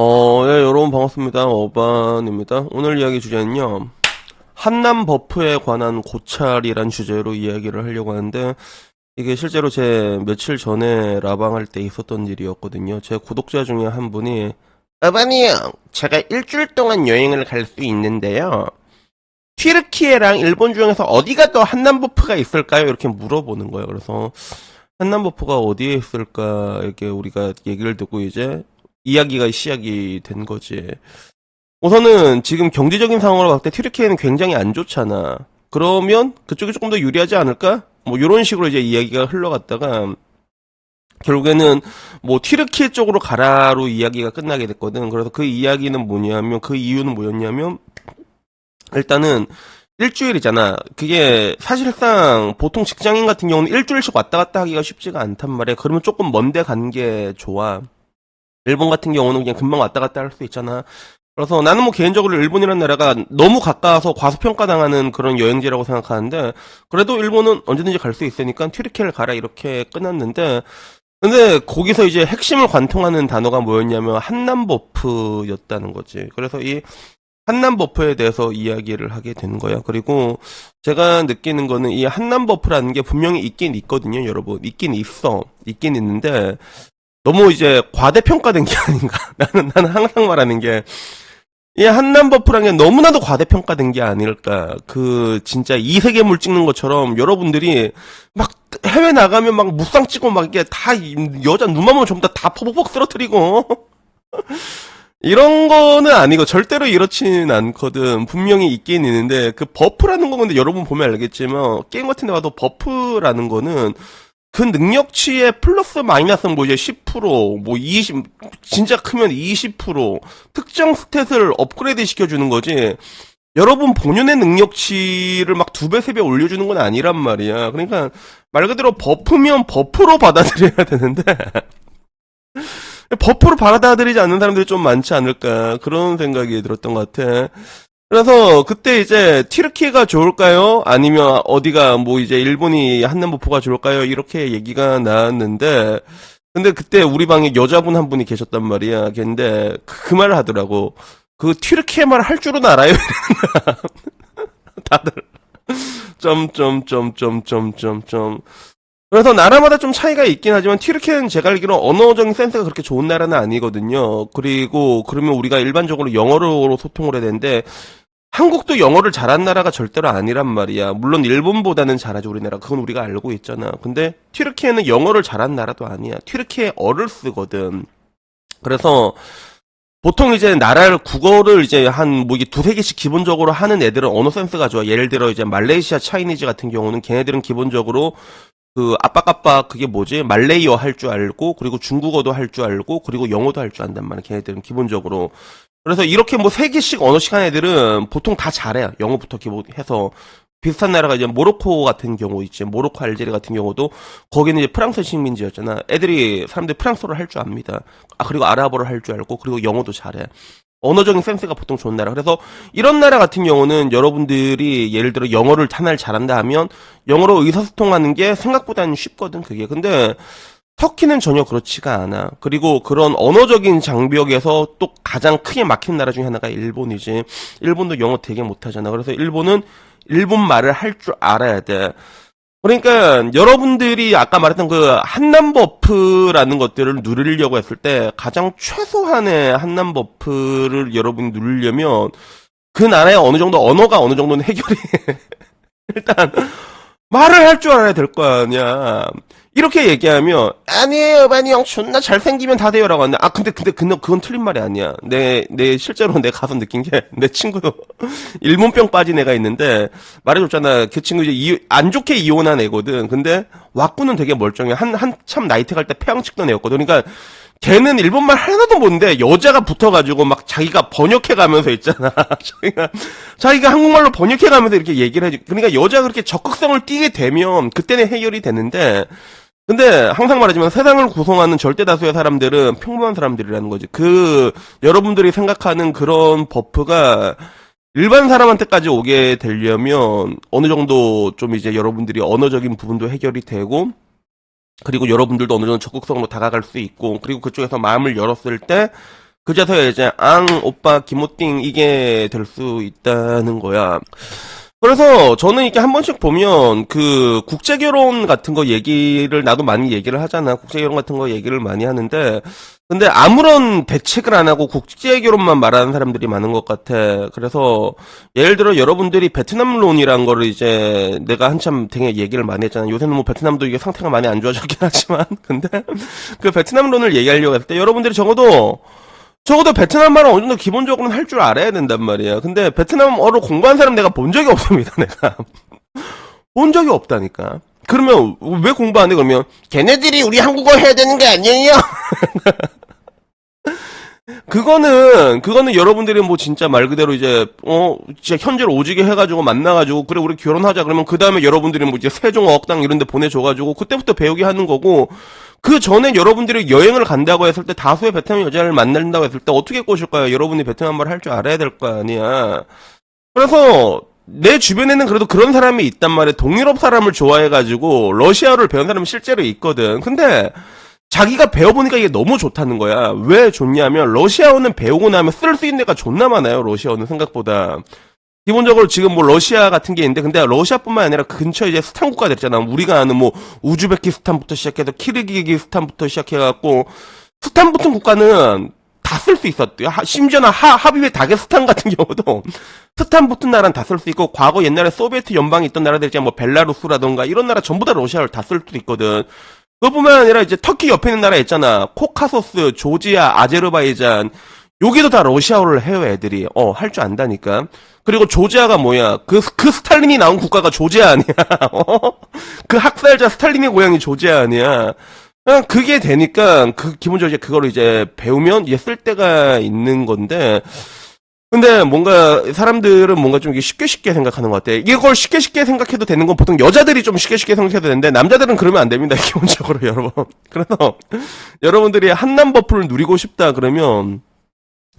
예, 여러분 반갑습니다. 어반입니다. 오늘 이야기 주제는요. 한남 버프에 관한 고찰이란 주제로 이야기를 하려고 하는데 이게 실제로 제 며칠 전에 라방할 때 있었던 일이었거든요. 제 구독자 중에 한 분이 어반이 형, 제가 일주일 동안 여행을 갈 수 있는데요. 튀르키예랑 일본 중에서 어디가 더 한남 버프가 있을까요? 이렇게 물어보는 거예요. 그래서 한남 버프가 어디에 있을까 이렇게 우리가 얘기를 듣고 이제 이야기가 시작이 된 거지. 우선은 지금 경제적인 상황으로 봤을 때 튀르키예는 굉장히 안 좋잖아. 그러면 그쪽이 조금 더 유리하지 않을까? 뭐 이런 식으로 이제 이야기가 흘러갔다가 결국에는 뭐 튀르키예 쪽으로 가라로 이야기가 끝나게 됐거든. 그래서 그 이야기는 뭐냐면 그 이유는 뭐였냐면 일단은 일주일이잖아. 그게 사실상 보통 직장인 같은 경우는 일주일씩 왔다 갔다 하기가 쉽지가 않단 말이야. 그러면 조금 먼데 간 게 좋아. 일본 같은 경우는 그냥 금방 왔다 갔다 할 수 있잖아. 그래서 나는 뭐 개인적으로 일본이라는 나라가 너무 가까워서 과소평가당하는 그런 여행지라고 생각하는데 그래도 일본은 언제든지 갈 수 있으니까 튀르키예를 가라 이렇게 끝났는데 근데 거기서 이제 핵심을 관통하는 단어가 뭐였냐면 한남버프였다는 거지. 그래서 이 한남버프에 대해서 이야기를 하게 된 거야. 그리고 제가 느끼는 거는 이 한남버프라는 게 분명히 있긴 있거든요, 여러분. 있긴 있어. 있긴 있는데 너무 이제 과대평가된 게 아닌가. 나는 항상 말하는 게, 이 한남버프라는 게 너무나도 과대평가된 게 아닐까. 진짜 이세계물 찍는 것처럼 여러분들이 막 해외 나가면 막 무쌍 찍고 막 이게 다 여자 눈만 보면 전부 다 포복폭 쓰러뜨리고. 이런 거는 아니고 절대로 이렇지는 않거든. 분명히 있긴 있는데 그 버프라는 거 근데 여러분 보면 알겠지만 게임 같은 데 가도 버프라는 거는 그 능력치의 플러스 마이너스는 뭐 이제 10%, 뭐 20, 진짜 크면 20%, 특정 스탯을 업그레이드 시켜주는 거지. 여러분 본연의 능력치를 막 두 배, 세 배 올려주는 건 아니란 말이야. 그러니까 말 그대로 버프면 버프로 받아들여야 되는데, 버프로 받아들이지 않는 사람들이 좀 많지 않을까. 그런 생각이 들었던 것 같아. 그래서 그때 이제 튀르키예가 좋을까요? 아니면 어디가 뭐 이제 일본이 한남버프가 좋을까요? 이렇게 얘기가 나왔는데 근데 그때 우리 방에 여자분 한 분이 계셨단 말이야. 걔인데 그 말을 하더라고. 그 튀르키예 말 할 줄은 알아요? 다들 점점점점점점점 그래서 나라마다 좀 차이가 있긴 하지만 튀르키예는 제가 알기로 언어적인 센스가 그렇게 좋은 나라는 아니거든요. 그리고 그러면 우리가 일반적으로 영어로 소통을 해야 되는데 한국도 영어를 잘한 나라가 절대로 아니란 말이야. 물론 일본보다는 잘하죠, 우리나라. 그건 우리가 알고 있잖아. 근데 튀르키예는 영어를 잘한 나라도 아니야. 튀르키예어를 쓰거든. 그래서 보통 이제 나라를 국어를 이제 한 뭐 이게 두세 개씩 기본적으로 하는 애들은 언어 센스가 좋아. 예를 들어 이제 말레이시아 차이니즈 같은 경우는 걔네들은 기본적으로 그 아빠까빠 그게 뭐지? 말레이어 할 줄 알고 그리고 중국어도 할 줄 알고 그리고 영어도 할 줄 안단 말이야. 걔네들은 기본적으로. 그래서 이렇게 뭐 세 개씩 언어씩 한 애들은 보통 다 잘해. 영어부터 기본해서 비슷한 나라가 이제 모로코 같은 경우 있지. 모로코, 알제리 같은 경우도 거기는 이제 프랑스 식민지였잖아. 사람들이 프랑스어를 할 줄 압니다. 아 그리고 아랍어를 할 줄 알고 그리고 영어도 잘해. 언어적인 센스가 보통 좋은 나라. 그래서 이런 나라 같은 경우는 여러분들이 예를 들어 영어를 하나를 잘한다 하면 영어로 의사소통하는 게 생각보다는 쉽거든 그게. 근데 터키는 전혀 그렇지가 않아. 그리고 그런 언어적인 장벽에서 또 가장 크게 막힌 나라 중에 하나가 일본이지. 일본도 영어 되게 못하잖아. 그래서 일본은 일본 말을 할 줄 알아야 돼. 그러니까 여러분들이 아까 말했던 그 한남 버프라는 것들을 누리려고 했을 때 가장 최소한의 한남 버프를 여러분이 누리려면 그 나라의 어느 정도 언어가 어느 정도는 해결이 일단 말을 할 줄 알아야 될 거 아니야. 이렇게 얘기하면 아니에요, 바니 형 존나 잘생기면 다 돼요라고 하는데 근데 그건 틀린 말이 아니야. 내 실제로 내 가서 느낀 게 내 친구 일본병 빠진 애가 있는데 말해줬잖아. 그 친구 이제 안 좋게 이혼한 애거든. 근데 왁구는 되게 멀쩡해. 한참 나이트 갈 때 폐왕 찍던 애였거든. 그러니까 걔는 일본말 하나도 모르는데 여자가 붙어가지고 막 자기가 번역해가면서 있잖아. 자기가 한국말로 번역해가면서 이렇게 얘기를 해줘. 그러니까 여자가 그렇게 적극성을 띠게 되면 그때는 해결이 되는데 근데 항상 말하지만 세상을 구성하는 절대 다수의 사람들은 평범한 사람들이라는 거지. 여러분들이 생각하는 그런 버프가 일반 사람한테까지 오게 되려면 어느 정도 좀 이제 여러분들이 언어적인 부분도 해결이 되고 그리고 여러분들도 어느 정도 적극성으로 다가갈 수 있고 그리고 그쪽에서 마음을 열었을 때 그제서야 이제 앙 오빠 김오띵 이게 될 수 있다는 거야. 그래서 저는 이렇게 한 번씩 보면 그 국제결혼 같은 거 얘기를 나도 많이 얘기를 하잖아. 국제결혼 같은 거 얘기를 많이 하는데 근데 아무런 대책을 안 하고 국제결혼만 말하는 사람들이 많은 것 같아. 그래서 예를 들어 여러분들이 베트남론이란 거를 이제 내가 한참 되게 얘기를 많이 했잖아. 요새는 뭐 베트남도 이게 상태가 많이 안 좋아졌긴 하지만 근데 그 베트남론을 얘기하려고 했을 때 여러분들이 적어도 베트남말은 어느 정도 기본적으로는 할 줄 알아야 된단 말이야. 근데 베트남어를 공부한 사람 내가 본 적이 없습니다, 내가. 본 적이 없다니까. 그러면 왜 공부 안 해? 그러면 걔네들이 우리 한국어 해야 되는 게 아니에요? 그거는 여러분들이 뭐 진짜 말 그대로 이제, 진짜 현재를 오지게 해가지고 만나가지고, 그래, 우리 결혼하자. 그러면 그 다음에 여러분들이 뭐 이제 세종 어학당 이런 데 보내줘가지고, 그때부터 배우게 하는 거고, 그 전에 여러분들이 여행을 간다고 했을 때, 다수의 베트남 여자를 만난다고 했을 때, 어떻게 꼬실 거야? 여러분이 베트남 말 할 줄 알아야 될 거 아니야. 그래서, 내 주변에는 그래도 그런 사람이 있단 말이야. 동유럽 사람을 좋아해가지고, 러시아어를 배운 사람이 실제로 있거든. 근데, 자기가 배워보니까 이게 너무 좋다는 거야. 왜 좋냐면 러시아어는 배우고 나면 쓸 수 있는 데가 존나 많아요. 러시아어는 생각보다. 기본적으로 지금 뭐 러시아 같은 게 있는데 근데 러시아뿐만 아니라 근처에 이제 스탄 국가들 있잖아. 우리가 아는 뭐 우즈베키스탄부터 시작해서 키르기스탄부터 시작해갖고 스탄 같은 국가는 다 쓸 수 있어. 심지어는 합의회 다게스탄 같은 경우도 스탄 붙은 나라는 다 쓸 수 있고 과거 옛날에 소비에트 연방이 있던 나라들 있잖아. 뭐 벨라루스라던가 이런 나라 전부 다 러시아어를 다 쓸 수도 있거든. 그뿐만 아니라 이제 터키 옆에 있는 나라 있잖아. 코카소스, 조지아, 아제르바이잔. 여기도 다 러시아어를 해요, 애들이. 할 줄 안다니까. 그리고 조지아가 뭐야? 그 스탈린이 나온 국가가 조지아 아니야. 그 학살자 스탈린의 고향이 조지아 아니야. 그냥 그게 되니까, 기본적으로 이제 그거를 이제 배우면 이제 쓸 데가 있는 건데, 근데 뭔가 사람들은 뭔가 좀 이게 쉽게 생각하는 것 같아. 이걸 쉽게 생각해도 되는 건 보통 여자들이 좀 쉽게 생각해도 되는데 남자들은 그러면 안 됩니다. 기본적으로 여러분. 그래서 여러분들이 한남 버프를 누리고 싶다 그러면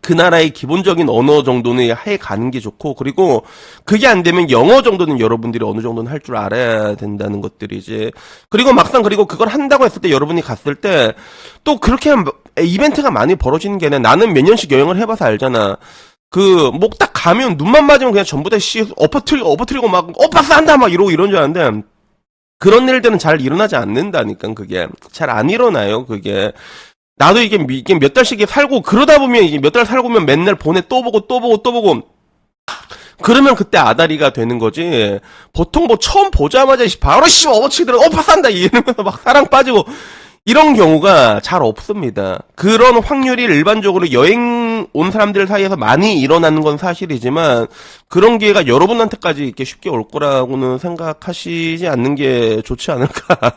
그 나라의 기본적인 언어 정도는 해 가는 게 좋고 그리고 그게 안 되면 영어 정도는 여러분들이 어느 정도는 할 줄 알아야 된다는 것들이지. 그리고 막상 그리고 그걸 한다고 했을 때 여러분이 갔을 때 또 그렇게 이벤트가 많이 벌어지는 게 아니라 나는 몇 년씩 여행을 해봐서 알잖아. 뭐 딱 가면 눈만 맞으면 그냥 전부 다 엎어뜨리고 막 오빠 싼다 막 이러고 이런 줄 아는데 그런 일들은 잘 일어나지 않는다니까. 그게 잘 안 일어나요. 그게 나도 이게 몇 달씩 살고 그러다 보면 이게 몇 달 살고 면 맨날 보내 또 보고 그러면 그때 아다리가 되는 거지. 보통 뭐 처음 보자마자 바로 어버치더라 오빠 싼다 이러면서 막 사랑 빠지고 이런 경우가 잘 없습니다. 그런 확률이 일반적으로 여행 온 사람들 사이에서 많이 일어나는 건 사실이지만 그런 기회가 여러분한테까지 이렇게 쉽게 올 거라고는 생각하시지 않는 게 좋지 않을까.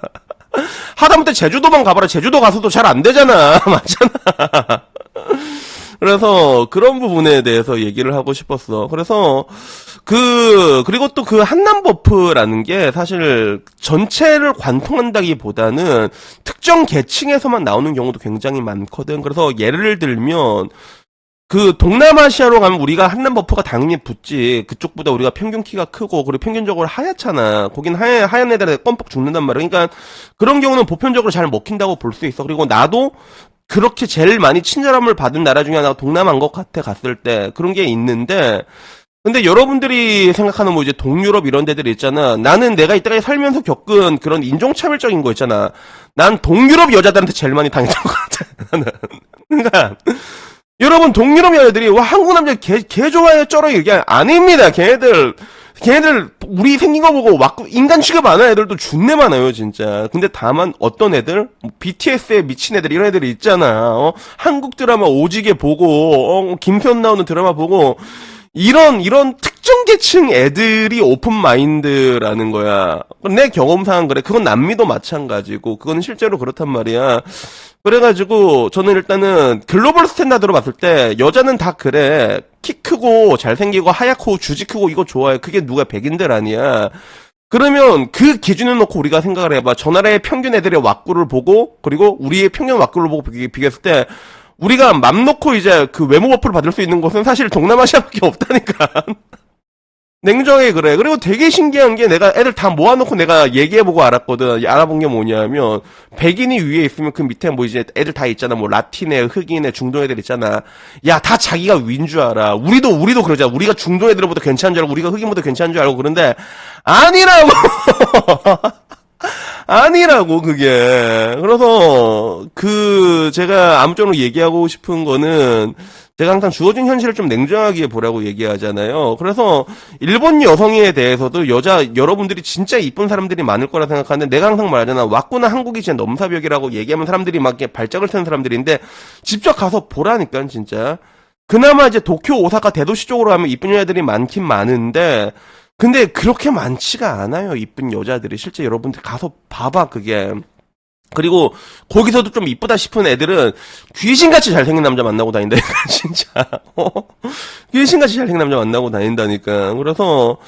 하다못해 제주도만 가봐라. 제주도 가서도 잘 안 되잖아. 맞잖아. 그래서 그런 부분에 대해서 얘기를 하고 싶었어. 그래서 그리고 또 그 한남 버프라는 게 사실 전체를 관통한다기보다는 특정 계층에서만 나오는 경우도 굉장히 많거든. 그래서 예를 들면 그 동남아시아로 가면 우리가 한남 버프가 당연히 붙지. 그쪽보다 우리가 평균 키가 크고 그리고 평균적으로 하얗잖아. 거긴 하얀 애들한테 껌뻑 죽는단 말이야. 그러니까 그런 경우는 보편적으로 잘 먹힌다고 볼 수 있어. 그리고 나도 그렇게 제일 많이 친절함을 받은 나라 중에 하나가 동남아인 것 같아. 갔을 때 그런 게 있는데 근데 여러분들이 생각하는 뭐 이제 동유럽 이런 데들 있잖아. 나는 내가 이때까지 살면서 겪은 그런 인종차별적인 거 있잖아. 난 동유럽 여자들한테 제일 많이 당했던 것 같아. 나는. 그러니까 여러분 동유럽 여자들이 와 한국 남자 개 좋아해 쩔어 이게 아닙니다. 걔네들 우리 생긴 거 보고 막 인간 취급 안 하는 애들도 존내 많아요 진짜. 근데 다만 어떤 애들 BTS에 미친 애들 이런 애들이 있잖아. 한국 드라마 오지게 보고 김태현 나오는 드라마 보고 이런 특정 계층 애들이 오픈 마인드라는 거야. 내 경험상 그래. 그건 남미도 마찬가지고 그건 실제로 그렇단 말이야. 그래가지고 저는 일단은 글로벌 스탠다드로 봤을 때 여자는 다 그래. 키 크고 잘생기고 하얗고 주지 크고 이거 좋아해. 그게 누가 백인들 아니야. 그러면 그 기준을 놓고 우리가 생각을 해봐. 저 나라의 평균 애들의 왁구를 보고 그리고 우리의 평균 왁구를 보고 비교했을 때 우리가 맘 놓고 이제 그 외모 버프를 받을 수 있는 곳은 사실 동남아시아밖에 없다니까. 냉정하게 그래. 그리고 되게 신기한 게 내가 애들 다 모아놓고 내가 얘기해보고 알았거든. 알아본 게 뭐냐면, 백인이 위에 있으면 그 밑에 뭐 이제 애들 다 있잖아. 뭐 라틴 애, 흑인 애, 중동 애들 있잖아. 야, 다 자기가 위인 줄 알아. 우리도 그러잖아. 우리가 중동 애들보다 괜찮은 줄 알고, 우리가 흑인보다 괜찮은 줄 알고 그런데, 아니라고! 아니라고, 그게. 그래서, 제가 아무쪼록 얘기하고 싶은 거는, 제가 항상 주어진 현실을 좀 냉정하게 보라고 얘기하잖아요. 그래서, 일본 여성에 대해서도 여러분들이 진짜 이쁜 사람들이 많을 거라 생각하는데, 내가 항상 말하잖아. 왔구나, 한국이 진짜 넘사벽이라고 얘기하면 사람들이 막 이렇게 발작을 트는 사람들인데, 직접 가서 보라니까, 진짜. 그나마 이제 도쿄, 오사카, 대도시 쪽으로 가면 이쁜 여자들이 많긴 많은데, 근데 그렇게 많지가 않아요. 이쁜 여자들이. 실제 여러분들 가서 봐봐, 그게. 그리고 거기서도 좀 이쁘다 싶은 애들은 귀신같이 잘생긴 남자 만나고 다닌다니까, 진짜. 귀신같이 잘생긴 남자 만나고 다닌다니까. 그래서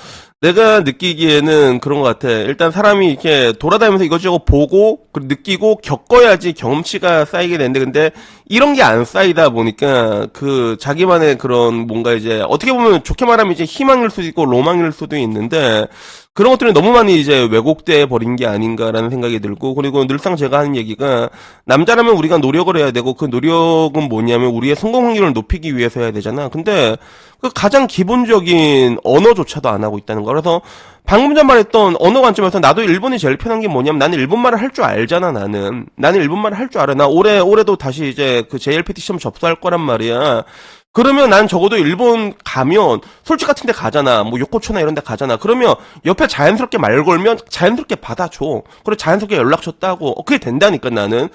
내가 느끼기에는 그런 것 같아. 일단 사람이 이렇게 돌아다니면서 이것저것 보고, 느끼고, 겪어야지 경험치가 쌓이게 되는데, 근데 이런 게 안 쌓이다 보니까, 자기만의 그런 뭔가 이제, 어떻게 보면 좋게 말하면 이제 희망일 수도 있고, 로망일 수도 있는데, 그런 것들이 너무 많이 이제 왜곡돼 버린 게 아닌가라는 생각이 들고, 그리고 늘상 제가 하는 얘기가, 남자라면 우리가 노력을 해야 되고, 그 노력은 뭐냐면 우리의 성공 확률을 높이기 위해서 해야 되잖아. 근데, 그 가장 기본적인 언어조차도 안 하고 있다는 거. 그래서 방금 전 말했던 언어 관점에서 나도 일본이 제일 편한 게 뭐냐면 나는 일본말을 할 줄 알잖아, 나는. 나는 일본말을 할 줄 알아. 나 올해도 다시 이제 그 JLPT 시험 접수할 거란 말이야. 그러면 난 적어도 일본 가면 솔직 같은 데 가잖아. 뭐 요코초나 이런 데 가잖아. 그러면 옆에 자연스럽게 말 걸면 자연스럽게 받아줘. 그리고 자연스럽게 연락처 따고. 그게 된다니까, 나는.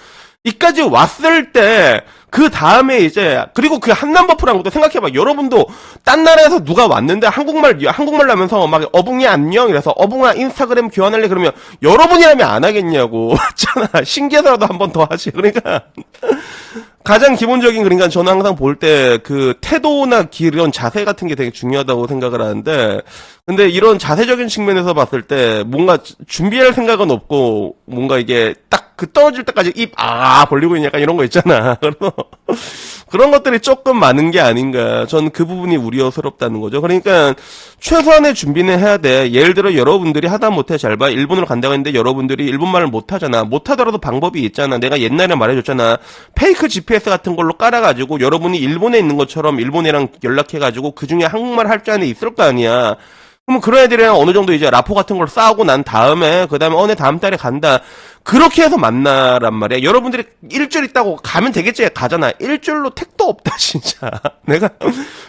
이까지 왔을 때, 그 다음에 이제, 그리고 그 한남버프라는 것도 생각해봐. 여러분도, 딴 나라에서 누가 왔는데 한국말 하면서 막, 어붕이 안녕? 이래서, 어붕아 인스타그램 교환할래? 그러면, 여러분이라면 안 하겠냐고. 있잖아. 신기해서라도 한 번 더 하지. 그러니까. 가장 기본적인, 그러니까 저는 항상 볼 때 그 태도나 이런 자세 같은 게 되게 중요하다고 생각을 하는데, 근데 이런 자세적인 측면에서 봤을 때 뭔가 준비할 생각은 없고, 뭔가 이게 딱 떨어질 때까지 벌리고 있는 약간 이런 거 있잖아. 그래서 그런 것들이 조금 많은 게 아닌가. 전 그 부분이 우려스럽다는 거죠. 그러니까 최소한의 준비는 해야 돼. 예를 들어 여러분들이 하다 못해 잘 봐. 일본으로 간다고 했는데 여러분들이 일본말을 못하잖아. 못하더라도 방법이 있잖아. 내가 옛날에 말해줬잖아. 페이크 GPS 같은 걸로 깔아가지고 여러분이 일본에 있는 것처럼 일본이랑 연락해가지고 그 중에 한국말 할 줄 아는 애 있을 거 아니야. 그러면 그런 애들이랑 어느 정도 이제 라포 같은 걸 쌓고 난 다음에, 그 다음에 내 다음 달에 간다. 그렇게 해서 만나란 말이야. 여러분들이 일주일 있다고 가면 되겠지. 가잖아. 일주일로 택도 없다, 진짜. 내가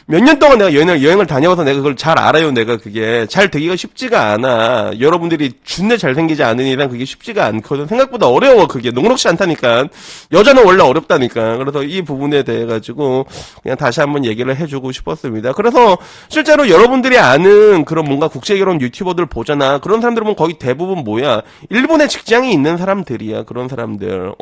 몇 년 동안 내가 여행을 다녀와서 내가 그걸 잘 알아요. 내가 그게 잘 되기가 쉽지가 않아. 여러분들이 준내 잘생기지 않은 이상 그게 쉽지가 않거든. 생각보다 어려워. 그게 녹록지 않다니까. 여자는 원래 어렵다니까. 그래서 이 부분에 대해 가지고 그냥 다시 한번 얘기를 해주고 싶었습니다. 그래서 실제로 여러분들이 아는 그런 뭔가 국제결혼 유튜버들 보잖아. 그런 사람들은 거의 대부분 뭐야? 일본에 직장이 있는 사람들이야. 그런 사람들.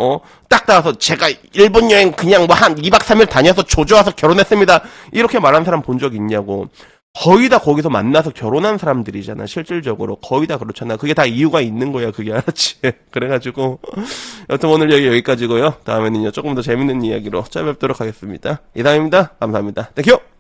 딱 나와서 제가 일본 여행 그냥 뭐 한 2박 3일 다녀서 조져와서 결혼했습니다. 이렇게 말하는 사람 본 적 있냐고. 거의 다 거기서 만나서 결혼한 사람들이잖아. 실질적으로. 거의 다 그렇잖아. 그게 다 이유가 있는 거야. 그게 알았지? 그래가지고 여튼 오늘 여기까지고요. 다음에는요 조금 더 재밌는 이야기로 찾아뵙도록 하겠습니다. 이상입니다. 감사합니다. 땡큐!